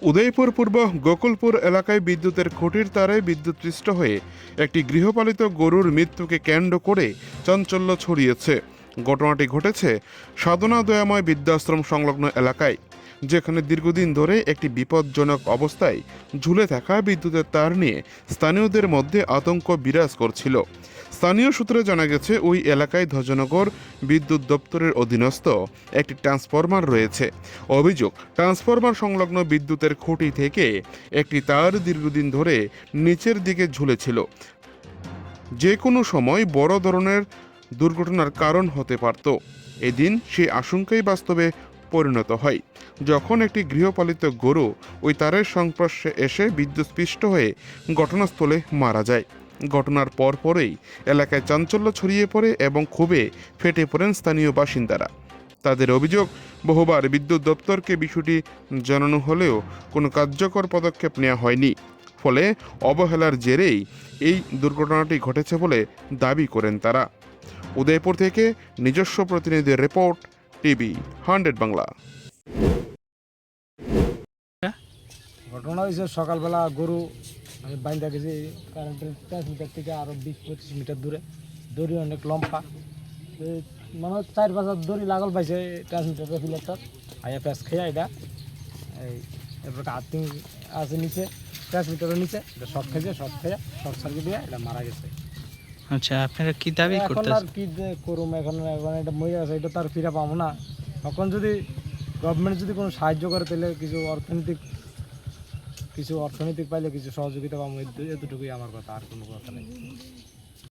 উদয়পুর পূর্ব গোকুলপুর এলাকায় বিদ্যুতের খুঁটির তারে বিদ্যুৎপৃষ্ট হয়ে একটি গৃহপালিত গরুর মৃত্যুকে কেন্দ্র করে চাঞ্চল্য ছড়িয়েছে। ঘটনাটি ঘটেছে সাধনা দয়াময় বৃদ্ধাশ্রম সংলগ্ন এলাকায়, যেখানে দীর্ঘদিন ধরে একটি বিপজ্জনক অবস্থায় ঝুলে থাকা বিদ্যুতের তার নিয়ে স্থানীয়দের মধ্যে আতঙ্ক বিরাজ করছিল। স্থানীয় সূত্রে জানা গেছে, ওই এলাকায় ধ্বজনগর বিদ্যুৎ দপ্তরের অধীনস্থ একটি ট্রান্সফরমার রয়েছে। অভিযোগ, ট্রান্সফরমার সংলগ্ন বিদ্যুতের খুঁটি থেকে একটি তার দীর্ঘদিন ধরে নিচের দিকে ঝুলেছিল, যে কোনো সময় বড় ধরনের দুর্ঘটনার কারণ হতে পারত। এদিন সেই আশঙ্কাই বাস্তবে পরিণত হয়, যখন একটি গৃহপালিত গরু ওই তারের সংস্পর্শে এসে বিদ্যুৎস্পৃষ্ট হয়ে ঘটনাস্থলে মারা যায়। ঘটনার পরপরই এলাকায় চাঞ্চল্য ছড়িয়ে পড়ে এবং ক্ষোভে ফেটে পড়েন স্থানীয় বাসিন্দারা। তাদের অভিযোগ, বহুবার বিদ্যুৎ দপ্তরকে বিষয়টি জানানো হলেও কোনো কার্যকর পদক্ষেপ নেওয়া হয়নি। ফলে অবহেলার জেরেই এই দুর্ঘটনাটি ঘটেছে বলে দাবি করেন তারা। উদয়পুর থেকে নিজস্ব প্রতিনিধির রিপোর্ট, টিভি 100 বাংলা। ঘটনা হয়েছে সকালবেলা গরু আমি বাইন্দা গেছি কারেন্টের ট্রান্সমিটার থেকে আরও 20-25 মিটার দূরে। দড়ি অনেক লম্বা, মনে হয় 4-5 হাত দড়ি লাগল পাইছে ট্রান্সমিটারের ফিলারটা। আইয়া প্যাস খেয়ে এটা এই এরপর আর্থিং আছে নিচে, ট্রান্সমিটারের নিচে, এটা শর্ট খেয়ে শর্ট সার্কিট দিয়ে এটা মারা গেছে। আচ্ছা, আপনারা কি দাবি এখন করতেছেন? আর কি করুম, এখন এটা মরে গেছে, এটা তো আর ফিরে পাবো না। এখন যদি গভর্নমেন্ট যদি কোনো সাহায্য করে তাহলে কিছু অর্থনৈতিক পাইলে কিছু সহযোগিতা পাবো, এতটুকুই আমার কথা, আর কোনো কথা নেই।